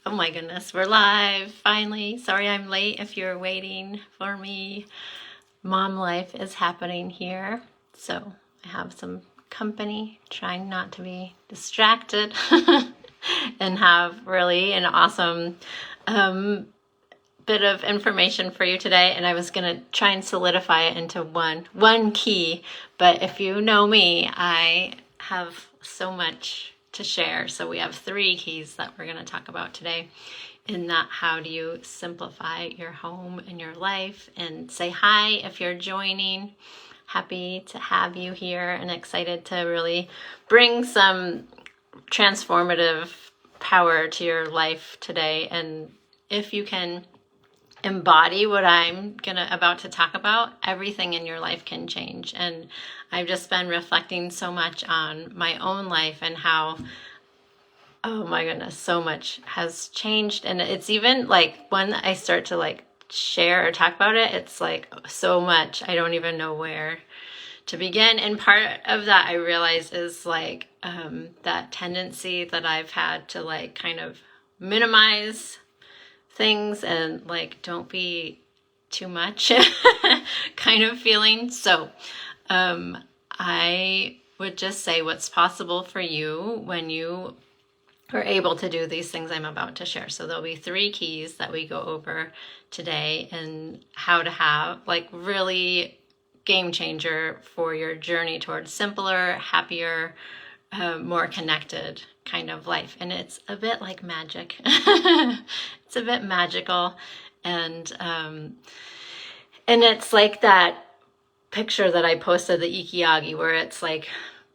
Oh my goodness, we're live finally. Sorry I'm late if you're waiting for me. Mom life is happening here. So I have some company, trying not to be distracted and have really an awesome bit of information for you today. And I was gonna try and solidify it into one key, but if you know me, I have so much to share. So we have 3 keys that we're going to talk about today in that. How do you simplify your home and your life? And say hi if you're joining. Happy to have you here and excited to really bring some transformative power to your life today. And if you can embody what I'm about to talk about, everything in your life can change. And I've just been reflecting so much on my own life and how, oh my goodness, so much has changed. And it's even like when I start to like share or talk about it, it's like so much, I don't even know where to begin. And part of that I realize is like that tendency that I've had to like kind of minimize things and like don't be too much kind of feeling. So I would just say what's possible for you when you are able to do these things I'm about to share. So there'll be 3 keys that we go over today and how to have like really game changer for your journey towards simpler, happier, more connected kind of life. And it's a bit like magic. It's a bit magical. And it's like that picture that I posted, the Ikigai, where it's like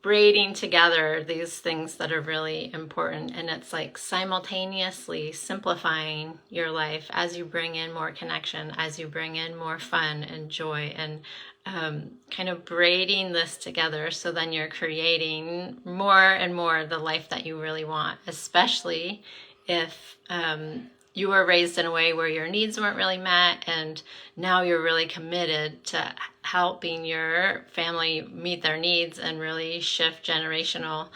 braiding together these things that are really important. And it's like simultaneously simplifying your life as you bring in more connection, as you bring in more fun and joy, and kind of braiding this together. So then you're creating more and more the life that you really want, especially if you were raised in a way where your needs weren't really met, and now you're really committed to helping your family meet their needs and really shift generational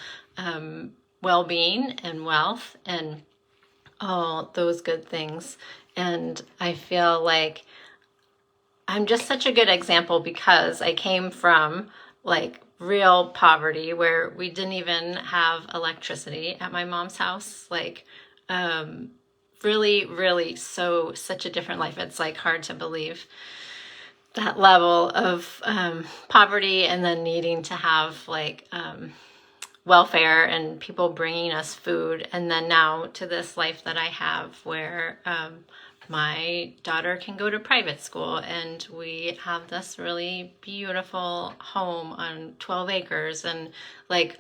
well-being and wealth and all those good things. And I feel like I'm just such a good example because I came from like real poverty where we didn't even have electricity at my mom's house. Like really such a different life. It's like hard to believe that level of poverty, and then needing to have like welfare and people bringing us food. And then now to this life that I have where my daughter can go to private school, and we have this really beautiful home on 12 acres. And like,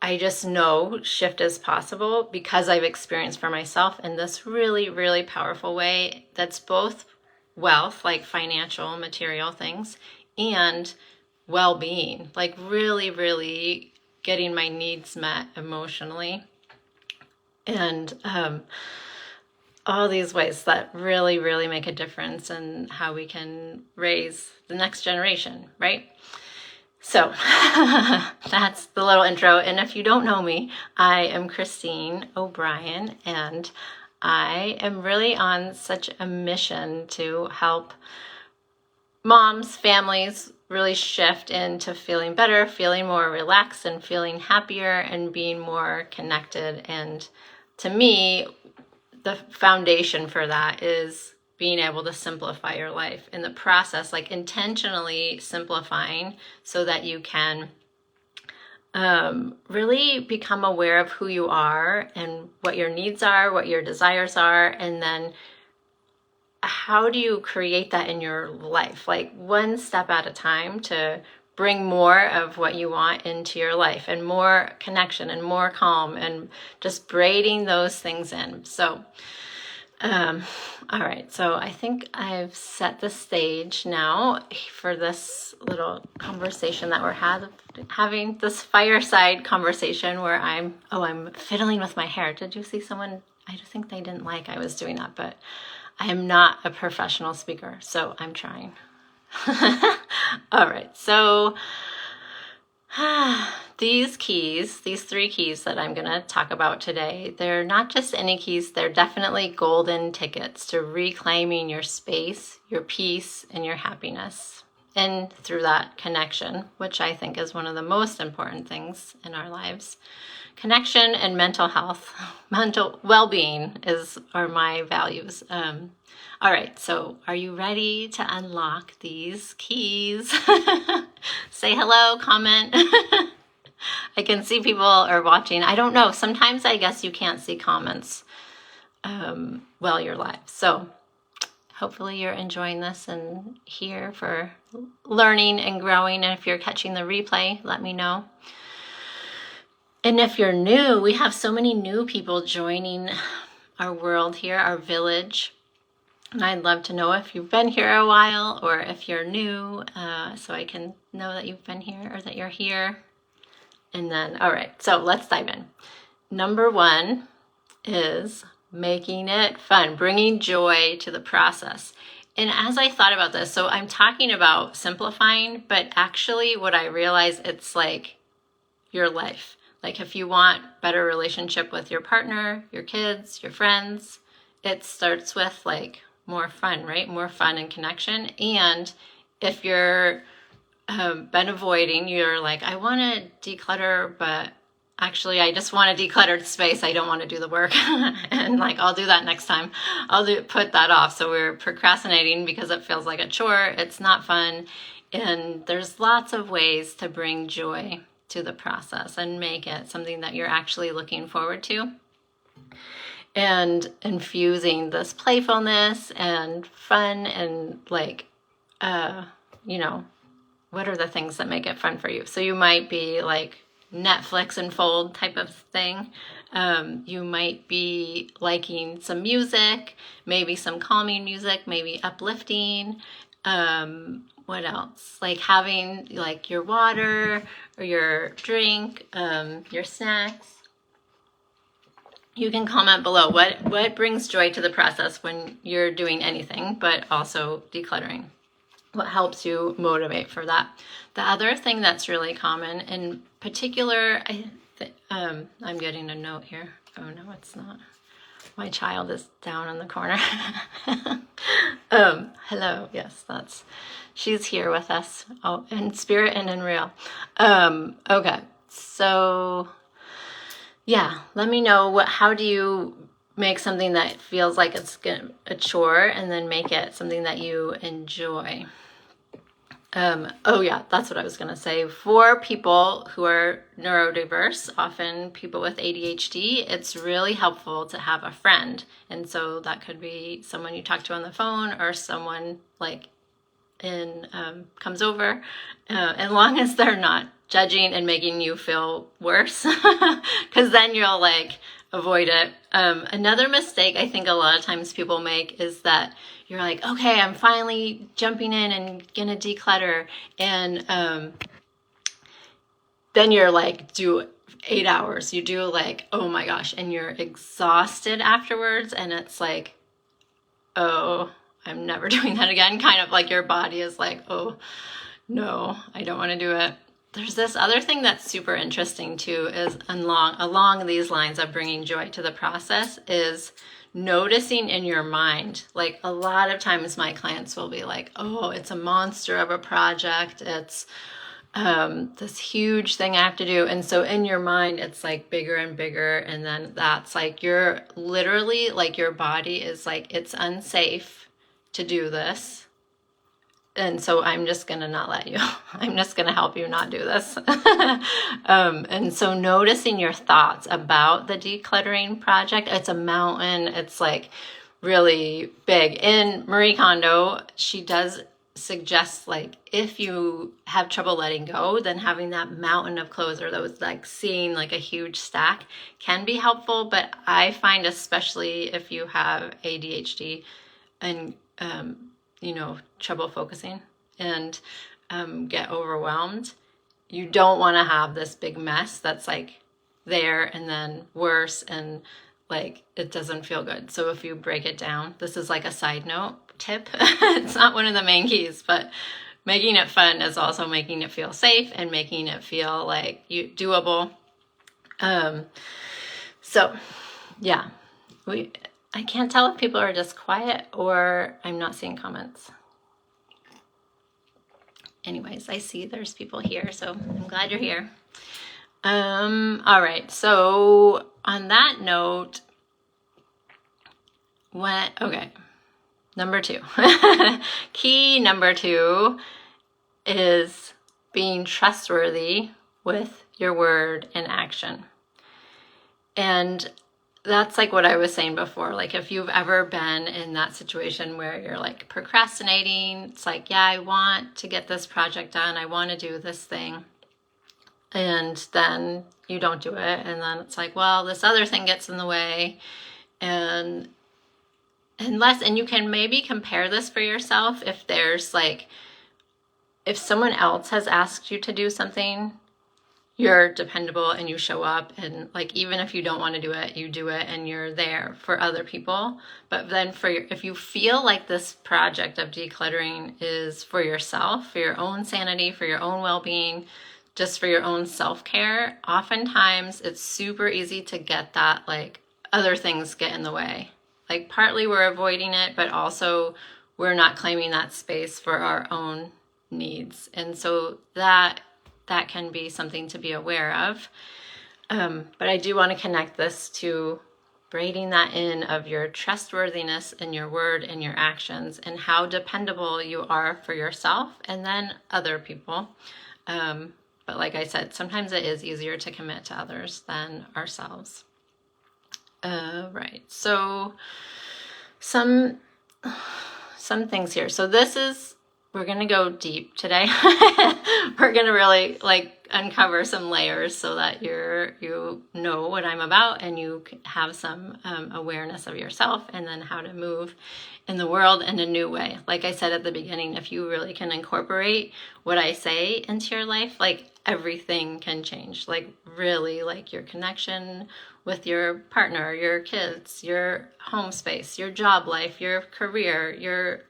I just know shift is possible because I've experienced for myself in this really powerful way that's both wealth, like financial, material things, and well-being, like really getting my needs met emotionally. And all these ways that really make a difference in how we can raise the next generation, right? So that's the little intro. And if you don't know me, I am Christine O'Brien, and I am really on such a mission to help moms, families really shift into feeling better, feeling more relaxed, and feeling happier, and being more connected. And to me, the foundation for that is being able to simplify your life in the process, like intentionally simplifying so that you can really become aware of who you are and what your needs are, what your desires are, and then how do you create that in your life, like one step at a time, to bring more of what you want into your life, and more connection and more calm, and just braiding those things in. So all right, so I think I've set the stage now for this little conversation that we're having, this fireside conversation where I'm fiddling with my hair. Did you see someone? I think they didn't like I was doing that, but I am not a professional speaker, so I'm trying. All right, so these keys, these 3 keys that I'm going to talk about today, they're not just any keys, they're definitely golden tickets to reclaiming your space, your peace, and your happiness. And through that connection, which I think is one of the most important things in our lives. Connection and mental health, mental well-being are my values. All right, so are you ready to unlock these keys? Say hello, comment. I can see people are watching. I don't know. Sometimes I guess you can't see comments while you're live. So hopefully you're enjoying this and here for learning and growing. And if you're catching the replay, let me know. And if you're new, we have so many new people joining our world here, our village. And I'd love to know if you've been here a while or if you're new, so I can know that you've been here or that you're here. And then, all right, so let's dive in. Number 1 is making it fun, bringing joy to the process. And as I thought about this, so I'm talking about simplifying, but actually what I realize, it's like your life. Like if you want better relationship with your partner, your kids, your friends, it starts with like more fun, right? More fun and connection. And if you're been avoiding, you're like, I want to declutter, but actually I just want a decluttered space. I don't want to do the work. And like, I'll do that next time. Put that off. So we're procrastinating because it feels like a chore. It's not fun. And there's lots of ways to bring joy to the process and make it something that you're actually looking forward to. And infusing this playfulness and fun and like, what are the things that make it fun for you? So you might be like Netflix and fold type of thing. You might be liking some music, maybe some calming music, maybe uplifting. What else? Like having like your water or your drink, your snacks. You can comment below what brings joy to the process when you're doing anything, but also decluttering. What helps you motivate for that? The other thing that's really common, in particular, I'm getting a note here. Oh no, it's not. My child is down in the corner. Hello. Yes, she's here with us. Oh, in spirit and in real. Okay, so yeah, let me know how do you make something that feels like it's a chore and then make it something that you enjoy. Oh yeah, that's what I was going to say. For people who are neurodiverse, often people with ADHD, it's really helpful to have a friend. And so that could be someone you talk to on the phone or someone like comes over, as long as they're not judging and making you feel worse, because then you'll like avoid it. Another mistake I think a lot of times people make is that you're like, okay, I'm finally jumping in and gonna declutter, and then you're like, do 8 hours, you do like, oh my gosh, and you're exhausted afterwards, and it's like, oh, I'm never doing that again. Kind of like your body is like, oh no, I don't want to do it. There's this other thing that's super interesting too, is along these lines of bringing joy to the process, is noticing in your mind. Like a lot of times my clients will be like, oh, it's a monster of a project. It's this huge thing I have to do. And so in your mind, it's like bigger and bigger. And then that's like, you're literally like, your body is like, it's unsafe to do this. And so I'm just going to not let you. I'm just going to help you not do this. And so noticing your thoughts about the decluttering project, it's a mountain. It's like really big. In Marie Kondo, she does suggest like if you have trouble letting go, then having that mountain of clothes or those like seeing like a huge stack can be helpful. But I find especially if you have ADHD and trouble focusing and get overwhelmed, you don't want to have this big mess that's like there and then worse and like it doesn't feel good. So if you break it down, this is like a side note tip. It's not one of the main keys, but making it fun is also making it feel safe and making it feel like doable. So yeah, I can't tell if people are just quiet or I'm not seeing comments. Anyways, I see there's people here, so I'm glad you're here. All right, so on that note, number 2. Key number 2 is being trustworthy with your word and action. And that's like what I was saying before. Like if you've ever been in that situation where you're like procrastinating, it's like, yeah, I want to get this project done. I want to do this thing. And then you don't do it. And then it's like, well, this other thing gets in the way. And you can maybe compare this for yourself if there's like, if someone else has asked you to do something, you're dependable and you show up, and like even if you don't want to do it, you do it and you're there for other people. But then if you feel like this project of decluttering is for yourself, for your own sanity, for your own well-being, just for your own self-care, oftentimes it's super easy to get that like other things get in the way. Like partly we're avoiding it, but also we're not claiming that space for our own needs. And so that can be something to be aware of. But I do want to connect this to braiding that in of your trustworthiness in your word and your actions and how dependable you are for yourself and then other people. But like I said, sometimes it is easier to commit to others than ourselves. Right. So some things here. So we're going to go deep today. We're going to really like uncover some layers so that you know what I'm about and you have some awareness of yourself and then how to move in the world in a new way. Like I said at the beginning, if you really can incorporate what I say into your life, like everything can change. Like really, like your connection with your partner, your kids, your home space, your job life, your career, your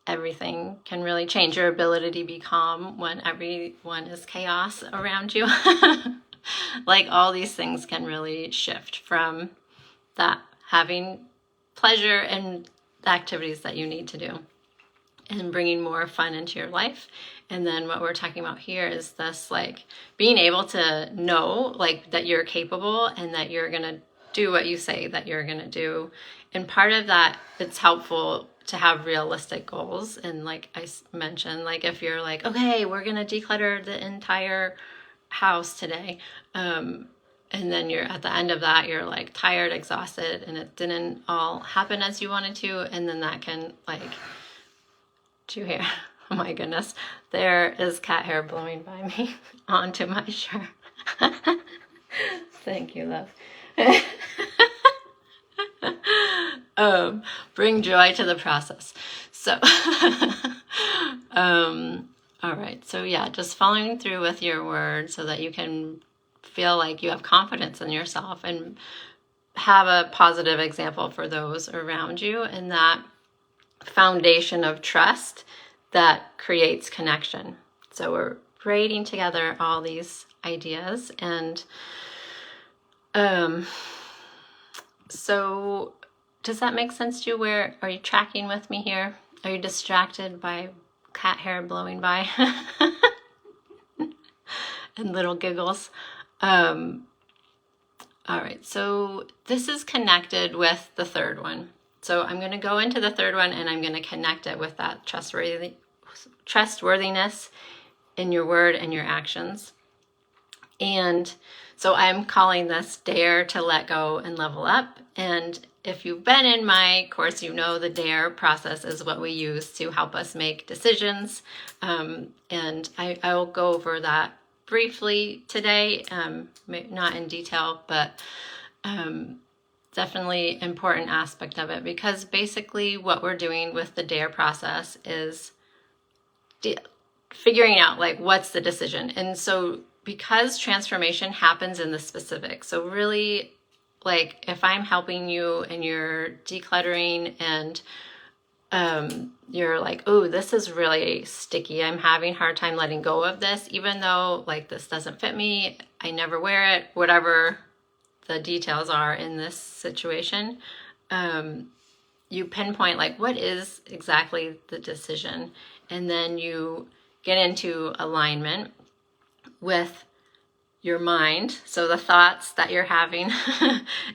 everything can really change. Your ability to be calm when everyone is chaos around you. Like all these things can really shift from that having pleasure and the activities that you need to do and bringing more fun into your life. And then what we're talking about here is this like being able to know like that you're capable and that you're going to do what you say that you're going to do. And part of that, it's helpful to have realistic goals. And like I mentioned, like if you're like, okay, we're going to declutter the entire house today. And then you're at the end of that, you're like tired, exhausted, and it didn't all happen as you wanted to. And then that can like, do you hear? Oh my goodness. There is cat hair blowing by me onto my shirt. Thank you, love. Bring joy to the process. So, all right. So yeah, just following through with your word so that you can feel like you have confidence in yourself and have a positive example for those around you, and that foundation of trust that creates connection. So we're braiding together all these ideas, and so does that make sense to you? Where are you tracking with me here? Are you distracted by cat hair blowing by and little giggles? All right, so this is connected with the third one. So I'm going to go into the third one and I'm going to connect it with that trustworthiness in your word and your actions. And so I'm calling this Dare to Let Go and Level Up. And if you've been in my course, you know the DARE process is what we use to help us make decisions. And I will go over that briefly today, not in detail, but definitely important aspect of it, because basically what we're doing with the DARE process is figuring out like what's the decision. And so because transformation happens in the specific, so really like if I'm helping you and you're decluttering and you're like, oh, this is really sticky. I'm having a hard time letting go of this, even though like this doesn't fit me. I never wear it, whatever the details are in this situation. You pinpoint like what is exactly the decision, and then you get into alignment with your mind, so the thoughts that you're having,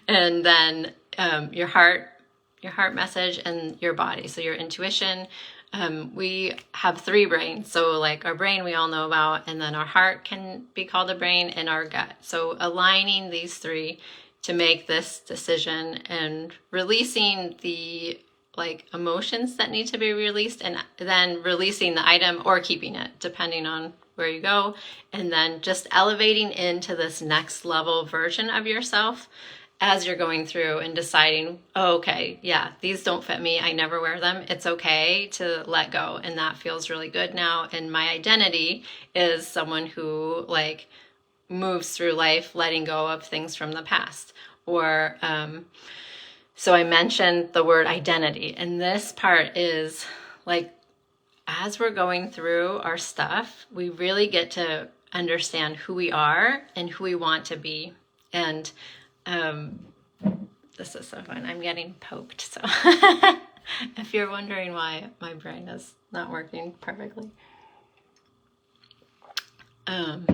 and then your heart message, and your body, so your intuition. We have 3 brains, so like our brain we all know about, and then our heart can be called a brain, and our gut. So aligning these 3 to make this decision, and releasing the like emotions that need to be released, and then releasing the item or keeping it depending on where you go, and then just elevating into this next level version of yourself as you're going through and deciding, oh, okay, yeah, these don't fit me. I never wear them. It's okay to let go. And that feels really good now. And my identity is someone who like moves through life letting go of things from the past. Or, so I mentioned the word identity. And this part is like, as we're going through our stuff, we really get to understand who we are and who we want to be. And this is so fun. I'm getting poked. So if you're wondering why my brain is not working perfectly. Do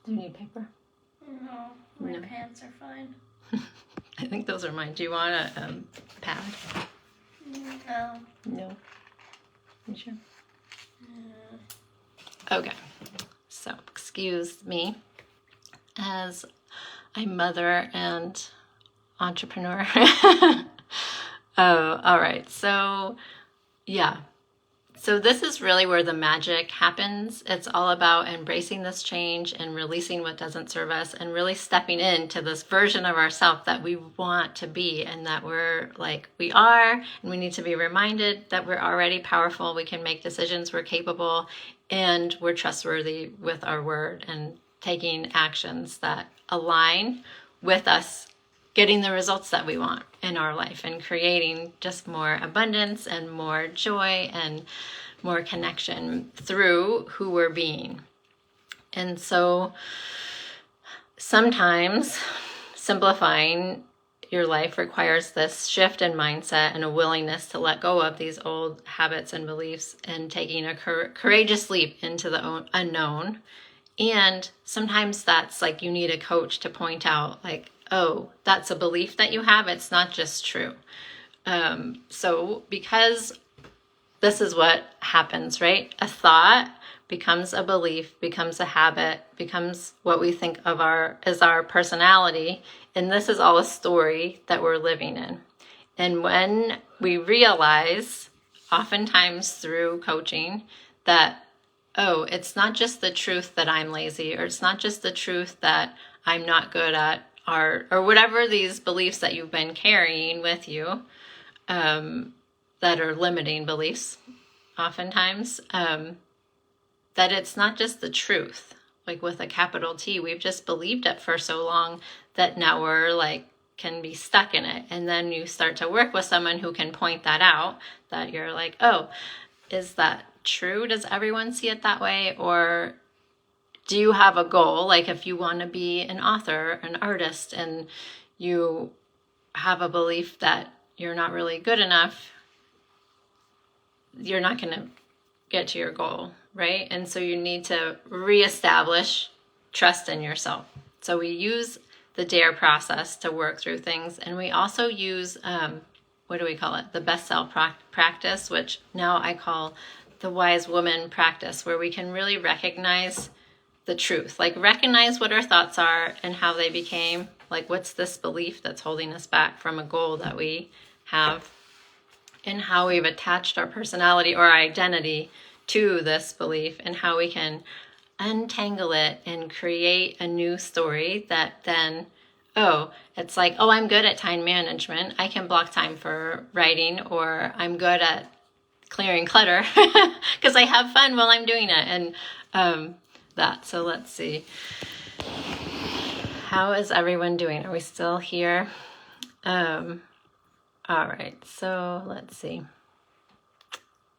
you need paper? No, my pants are fine. I think those are mine. Do you want a pad? No. No. You sure? Okay. So, excuse me as a mother and entrepreneur. All right. So, yeah. So this is really where the magic happens. It's all about embracing this change and releasing what doesn't serve us, and really stepping into this version of ourselves that we want to be, and that we're like, we are, and we need to be reminded that we're already powerful. We can make decisions, we're capable, and we're trustworthy with our word, and taking actions that align with us getting the results that we want in our life, and creating just more abundance and more joy and more connection through who we're being. And so sometimes simplifying your life requires this shift in mindset and a willingness to let go of these old habits and beliefs, and taking a courageous leap into the unknown. And sometimes that's like you need a coach to point out like, oh, that's a belief that you have. It's not just true. So because this is what happens, right? A thought becomes a belief, becomes a habit, becomes what we think of as our personality. And this is all a story that we're living in. And when we realize, oftentimes through coaching, that, oh, it's not just the truth that I'm lazy, or it's not just the truth that I'm not good at art, or whatever these beliefs that you've been carrying with you, that are limiting beliefs, oftentimes, that it's not just the truth, like with a capital T. We've just believed it for so long that now we're like, can be stuck in it. And then you start to work with someone who can point that out, that you're like, oh, is that true? Does everyone see it that way? Or do you have a goal? Like if you want to be an author, an artist, and you have a belief that you're not really good enough, you're not going to get to your goal, right? And so you need to reestablish trust in yourself. So we use the DARE process to work through things. And we also use, what do we call it? The best self practice, which now I call the wise woman practice, where we can really recognize the truth, like recognize what our thoughts are and how they became, like what's this belief that's holding us back from a goal that we have, and how we've attached our personality or our identity to this belief, and how we can untangle it and create a new story that then, oh, it's like, oh, I'm good at time management. I can block time for writing, or I'm good at clearing clutter because I have fun while I'm doing it. And that. So let's see. How is everyone doing? Are we still here? All right, so let's see.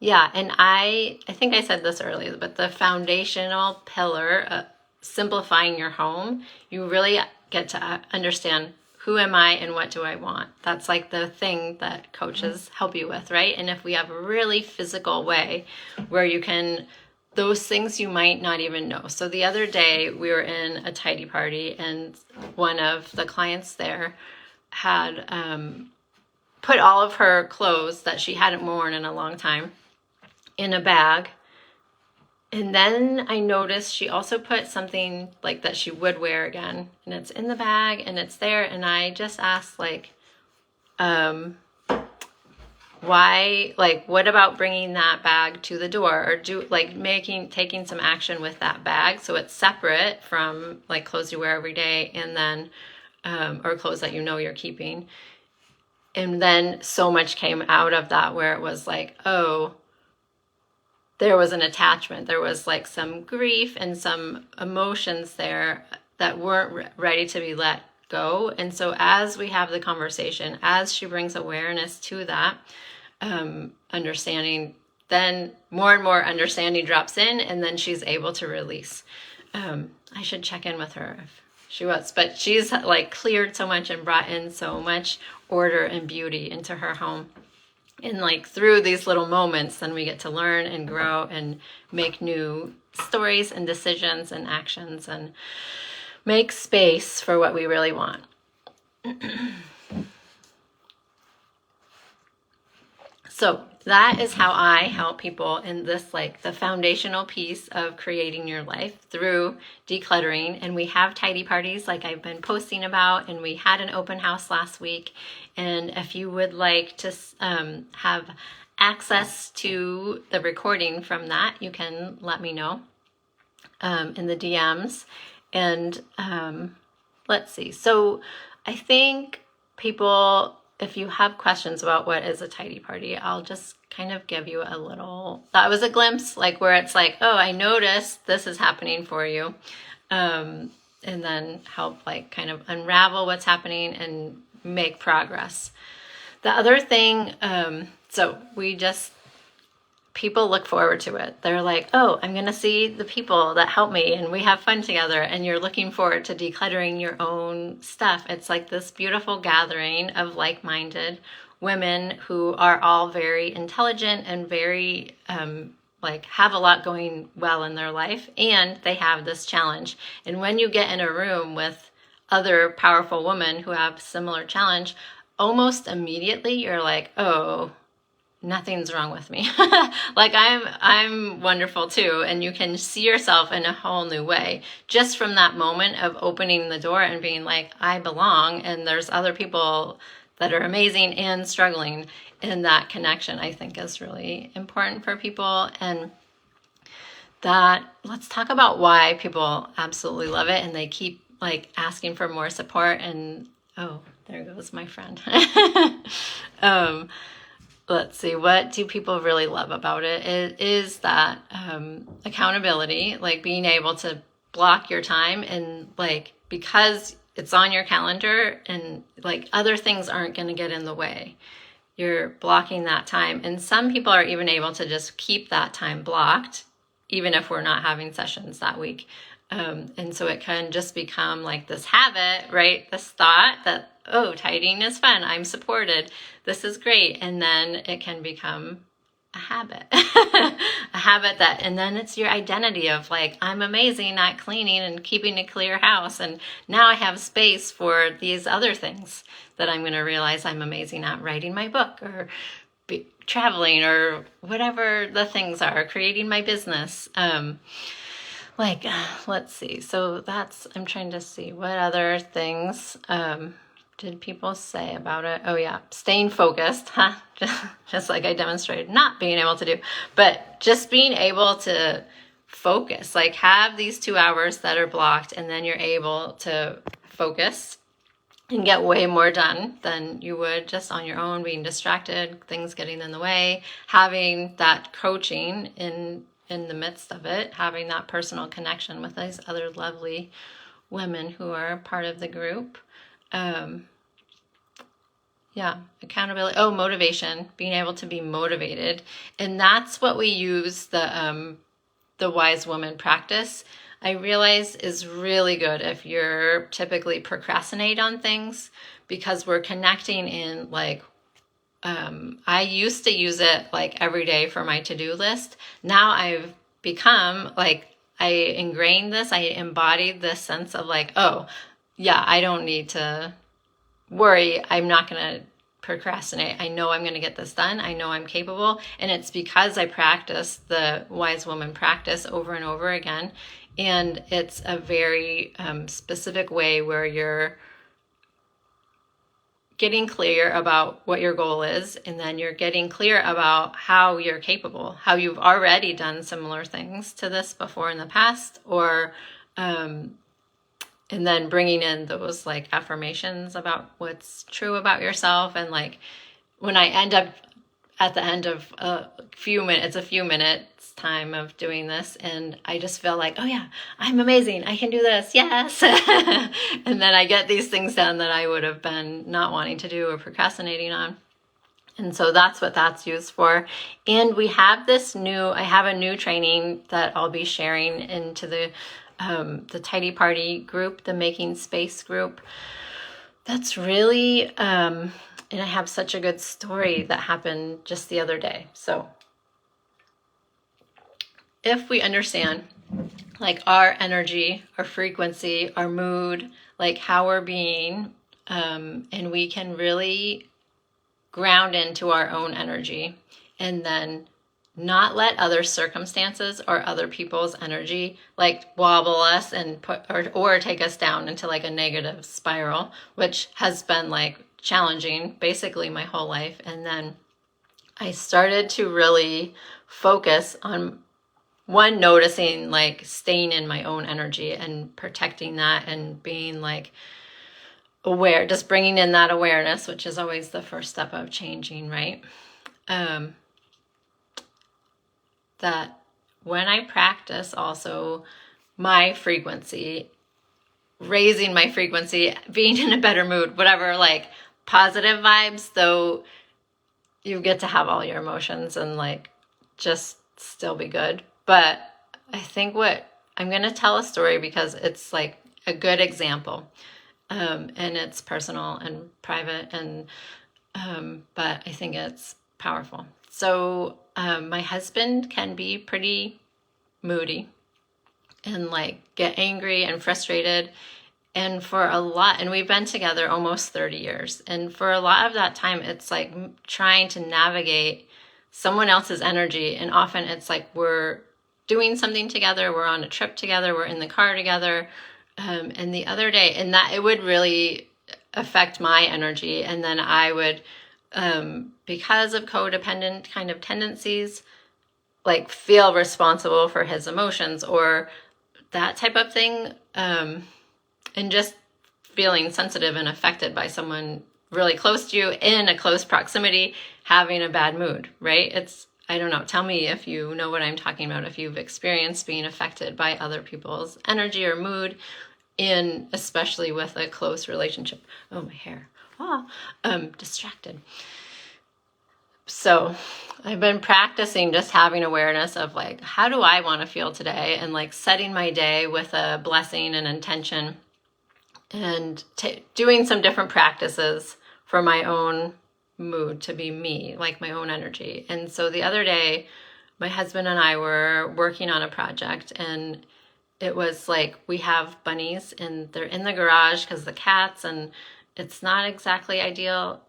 Yeah, and I think I said this earlier, but the foundational pillar, simplifying your home, you really get to understand who am I and what do I want. That's like the thing that coaches help you with, right? And if we have a really physical way where you can, those things you might not even know. So the other day we were in a tidy party and one of the clients there had put all of her clothes that she hadn't worn in a long time in a bag. And then I noticed she also put something like that she would wear again, and it's in the bag and it's there. And I just asked, like, why, like, what about bringing that bag to the door, or taking some action with that bag so it's separate from like clothes you wear every day, and then or clothes that you know you're keeping. And then so much came out of that where it was like, oh, there was an attachment. There was like some grief and some emotions there that weren't ready to be let go. And so as we have the conversation, as she brings awareness to that, understanding, then more and more understanding drops in, and then she's able to release. I should check in with her if she was, but she's like cleared so much and brought in so much order and beauty into her home. And like through these little moments, then we get to learn and grow and make new stories and decisions and actions and make space for what we really want. So that is how I help people in this, like the foundational piece of creating your life through decluttering. And we have tidy parties like I've been posting about, and we had an open house last week. And if you would like to have access to the recording from that, you can let me know in the DMs. And let's see. So I think people, if you have questions about what is a tidy party, I'll just kind of give you a little, that was a glimpse, like where it's like, oh, I noticed this is happening for you. And then help like kind of unravel what's happening and make progress. The other thing, so people look forward to it. They're like, oh, I'm going to see the people that help me and we have fun together, and you're looking forward to decluttering your own stuff. It's like this beautiful gathering of like-minded women who are all very intelligent and very have a lot going well in their life, and they have this challenge. And when you get in a room with other powerful women who have similar challenge, almost immediately you're like, oh, nothing's wrong with me. Like I'm wonderful too. And you can see yourself in a whole new way just from that moment of opening the door and being like, I belong, and there's other people that are amazing and struggling. And that connection, I think, is really important for people. And that, let's talk about why people absolutely love it and they keep like asking for more support. And oh, there goes my friend. Let's see, what do people really love about it? It is that accountability, like being able to block your time, and like because it's on your calendar and like other things aren't going to get in the way. You're blocking that time. And some people are even able to just keep that time blocked, even if we're not having sessions that week. And so it can just become like this habit, right? This thought that, oh, tidying is fun. I'm supported. This is great. And then it can become a habit, a habit that, and then it's your identity of like, I'm amazing at cleaning and keeping a clear house. And now I have space for these other things that I'm going to realize I'm amazing at, writing my book or traveling or whatever the things are, creating my business. Let's see. So I'm trying to see what other things did people say about it. Oh yeah, staying focused, huh? Just like I demonstrated not being able to do, but just being able to focus, like have these 2 hours that are blocked, and then you're able to focus and get way more done than you would just on your own, being distracted, things getting in the way, having that coaching in the midst of it, having that personal connection with these other lovely women who are part of the group. Yeah, accountability. Oh, motivation, being able to be motivated. And that's what we use the wise woman practice, I realize, is really good if you're typically procrastinate on things, because we're connecting in like, I used to use it like every day for my to-do list. Now I've become like, I ingrained this, I embodied this sense of like, oh yeah, I don't need to worry. I'm not going to procrastinate. I know I'm going to get this done. I know I'm capable. And it's because I practice the wise woman practice over and over again. And it's a very specific way where you're getting clear about what your goal is, and then you're getting clear about how you're capable, how you've already done similar things to this before in the past, or and then bringing in those like affirmations about what's true about yourself. And like when I end up at the end of a few minutes time of doing this, and I just feel like, oh yeah, I'm amazing, I can do this, yes. And then I get these things done that I would have been not wanting to do or procrastinating on. And so that's what that's used for. And we have I have a new training that I'll be sharing into the Tidy Party group, the Making Space group. That's really, and I have such a good story that happened just the other day. So if we understand like our energy, our frequency, our mood, like how we're being, and we can really ground into our own energy, and then not let other circumstances or other people's energy like wobble us and put or take us down into like a negative spiral, which has been like challenging basically my whole life. And then I started to really focus on noticing like staying in my own energy and protecting that, and being like aware, just bringing in that awareness, which is always the first step of changing, right? That when I practice also my frequency, raising my frequency, being in a better mood, whatever, like positive vibes, though you get to have all your emotions and like just still be good. But I think I'm going to tell a story because it's like a good example. And it's personal and private, and but I think it's powerful. So my husband can be pretty moody and like get angry and frustrated. And we've been together almost 30 years. And for a lot of that time, it's like trying to navigate someone else's energy. And often it's like we're doing something together, we're on a trip together, we're in the car together. And the other day, and that it would really affect my energy. And then I would, because of codependent kind of tendencies, like feel responsible for his emotions or that type of thing. And just feeling sensitive and affected by someone really close to you in a close proximity having a bad mood, right? I don't know, tell me if you know what I'm talking about, if you've experienced being affected by other people's energy or mood, especially with a close relationship. Oh, my hair. Distracted. So I've been practicing just having awareness of like, how do I want to feel today? And like setting my day with a blessing and intention, and doing some different practices for my own mood to be me, like my own energy. And so the other day, my husband and I were working on a project, and it was like, we have bunnies and they're in the garage because the cats, and it's not exactly ideal.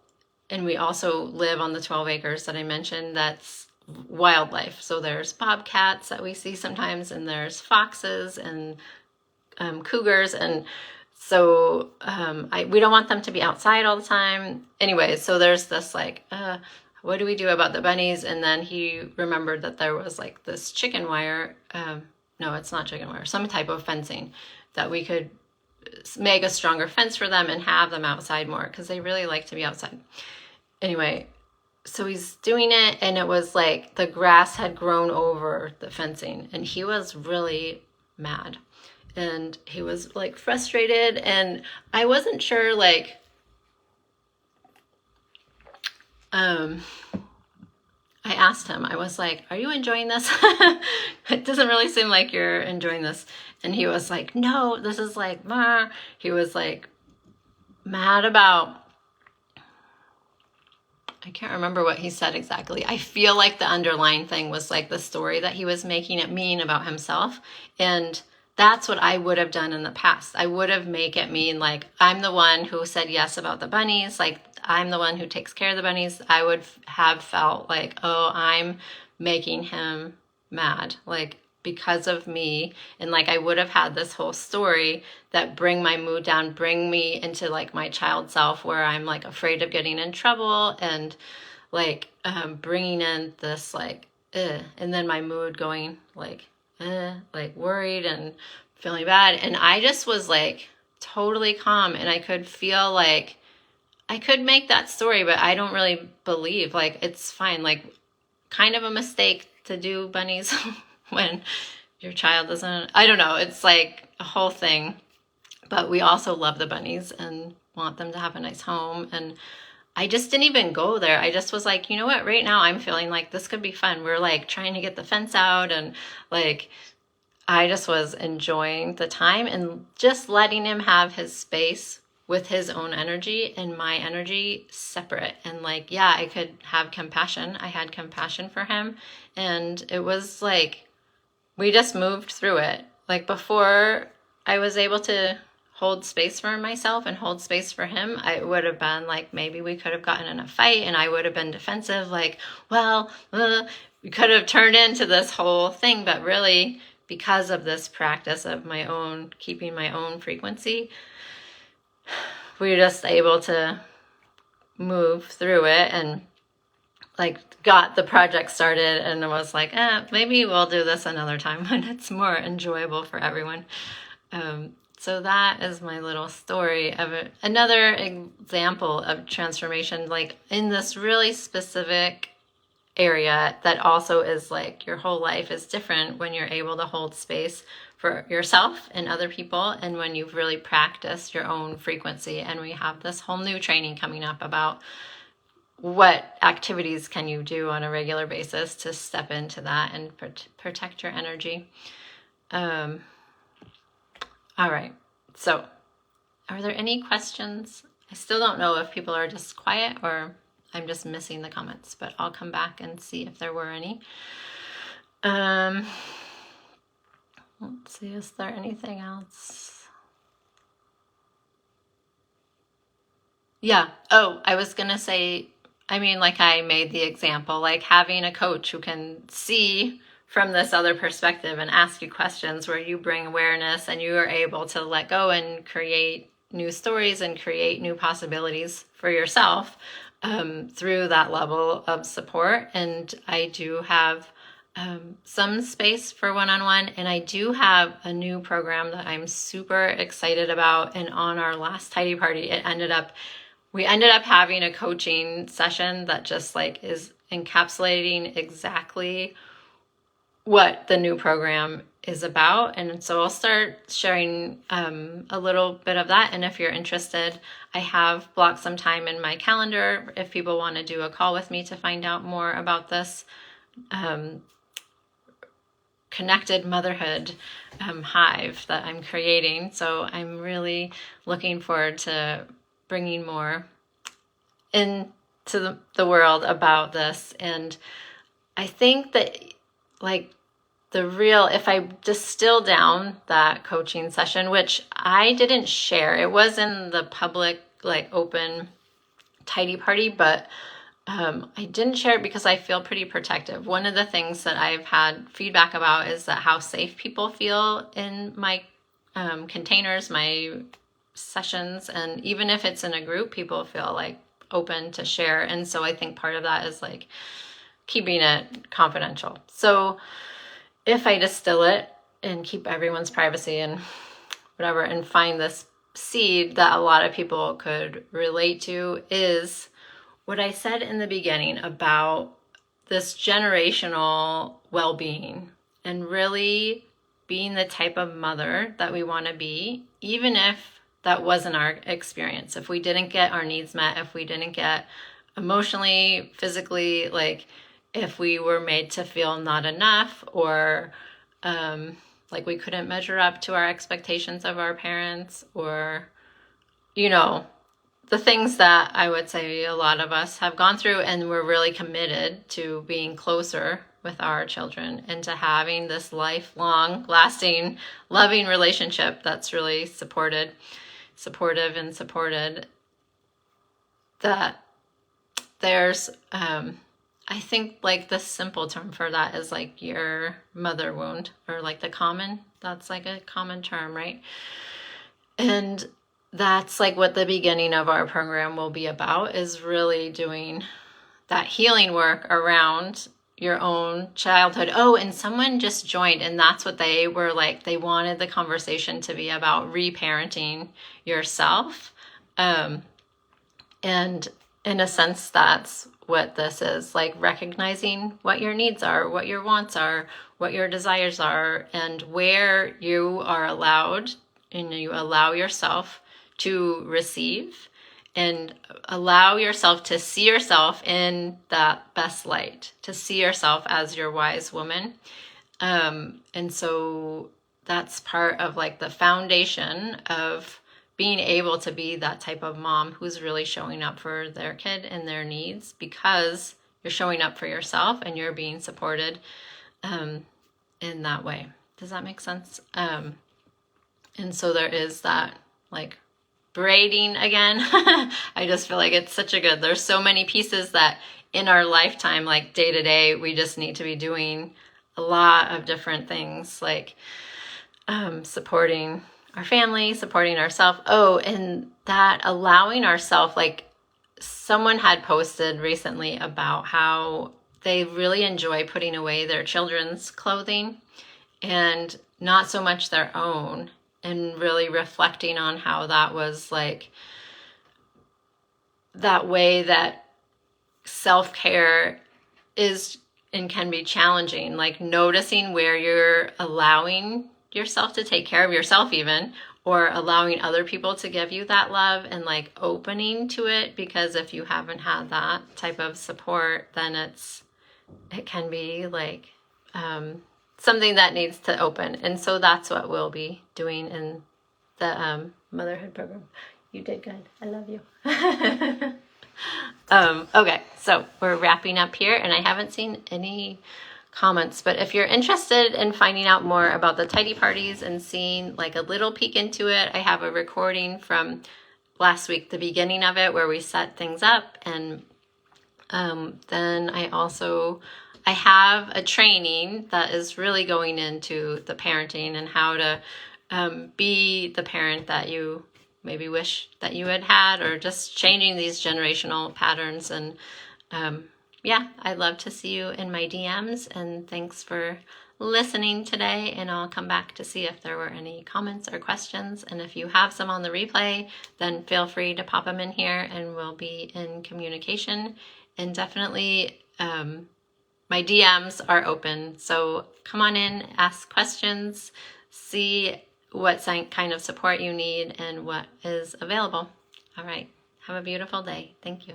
And we also live on the 12 acres that I mentioned, that's wildlife. So there's bobcats that we see sometimes, and there's foxes and cougars, and so we don't want them to be outside all the time. Anyway, so there's this like, what do we do about the bunnies? And then he remembered that there was like this chicken wire, no, it's not chicken wire, some type of fencing that we could make a stronger fence for them and have them outside more, because they really like to be outside. Anyway, so he's doing it, and it was like the grass had grown over the fencing, and he was really mad. And he was like frustrated, and I wasn't sure like I asked him, I was like, are you enjoying this? It doesn't really seem like you're enjoying this. And he was like, no, this is like, he was like mad about, I can't remember what he said exactly. I feel like the underlying thing was like the story that he was making it mean about himself. And that's what I would have done in the past. I would have make it mean like, I'm the one who said yes about the bunnies. Like, I'm the one who takes care of the bunnies. I would have felt like, oh, I'm making him mad, like because of me. And like, I would have had this whole story that bring my mood down, bring me into like my child self where I'm like afraid of getting in trouble and like bringing in this like, and then my mood going like worried and feeling bad. And I just was like totally calm, and I could feel like I could make that story, but I don't really believe like it's fine. Like, kind of a mistake to do bunnies when your child doesn't. I don't know. It's like a whole thing. But we also love the bunnies and want them to have a nice home. And I just didn't even go there. I just was like, you know what? Right now I'm feeling like this could be fun. We're like trying to get the fence out, and like I just was enjoying the time and just letting him have his space with his own energy and my energy separate. And like, yeah, I could have compassion. I had compassion for him. And it was like, we just moved through it. Like, before I was able to hold space for myself and hold space for him, I would have been like, maybe we could have gotten in a fight and I would have been defensive. Like, well, we could have turned into this whole thing. But really, because of this practice of my own, keeping my own frequency, we were just able to move through it and like got the project started, and it was like, maybe we'll do this another time when it's more enjoyable for everyone. So that is my little story of it. Another example of transformation, like in this really specific area that also is like your whole life is different when you're able to hold space for yourself and other people, and when you've really practiced your own frequency. And we have this whole new training coming up about what activities can you do on a regular basis to step into that and protect your energy. All right, so are there any questions? I still don't know if people are just quiet or I'm just missing the comments, but I'll come back and see if there were any. Let's see, is there anything else? Yeah. Oh, I was going to say, I mean, like I made the example, like having a coach who can see from this other perspective and ask you questions where you bring awareness and you are able to let go and create new stories and create new possibilities for yourself through that level of support. And I do have some space for one-on-one, and I do have a new program that I'm super excited about. And on our last Tidy Party, we ended up having a coaching session that just like is encapsulating exactly what the new program is about. And so I'll start sharing a little bit of that. And if you're interested, I have blocked some time in my calendar if people want to do a call with me to find out more about this connected motherhood hive that I'm creating. So I'm really looking forward to bringing more into the world about this. And I think that like if I distill down that coaching session, which I didn't share, it was in the public, like open Tidy Party, but I didn't share it because I feel pretty protective. One of the things that I've had feedback about is that how safe people feel in my containers, my sessions, and even if it's in a group, people feel like open to share. And so I think part of that is like keeping it confidential. So if I distill it and keep everyone's privacy and whatever, and find this seed that a lot of people could relate to, is what I said in the beginning about this generational well-being and really being the type of mother that we want to be, even if that wasn't our experience. If we didn't get our needs met, if we didn't get emotionally, physically, like if we were made to feel not enough, or like we couldn't measure up to our expectations of our parents, or, you know, the things that I would say a lot of us have gone through, and we're really committed to being closer with our children and to having this lifelong, lasting, loving relationship that's really supportive and supported. That there's, I think like the simple term for that is like your mother wound, or like that's like a common term, right? And that's like what the beginning of our program will be about, is really doing that healing work around your own childhood. Oh, and someone just joined, and that's what they were like. They wanted the conversation to be about reparenting yourself. And in a sense, that's what this is, like recognizing what your needs are, what your wants are, what your desires are, and where you are allowed, and you allow yourself to receive, and allow yourself to see yourself in that best light, to see yourself as your wise woman. And so that's part of like the foundation of being able to be that type of mom who's really showing up for their kid and their needs, because you're showing up for yourself and you're being supported in that way. Does that make sense? And so there is that like braiding again. I just feel like it's such a good, there's so many pieces that in our lifetime, like day to day, we just need to be doing a lot of different things, like supporting our family, supporting ourselves. Oh, and that allowing ourselves, like someone had posted recently about how they really enjoy putting away their children's clothing and not so much their own, and really reflecting on how that was like that way that self-care is and can be challenging, like noticing where you're allowing yourself to take care of yourself even, or allowing other people to give you that love, and like opening to it, because if you haven't had that type of support, then it can be like something that needs to open. And so that's what we'll be doing in the motherhood program. You did good. I love you. Okay, so we're wrapping up here, and I haven't seen any comments, but if you're interested in finding out more about the tidy parties and seeing like a little peek into it, I have a recording from last week, the beginning of it, where we set things up. And then I have a training that is really going into the parenting and how to be the parent that you maybe wish that you had had, or just changing these generational patterns. And yeah, I'd love to see you in my DMs, and thanks for listening today. And I'll come back to see if there were any comments or questions. And if you have some on the replay, then feel free to pop them in here, and we'll be in communication. And definitely my DMs are open, so come on in, ask questions, see what kind of support you need and what is available. All right, have a beautiful day. Thank you.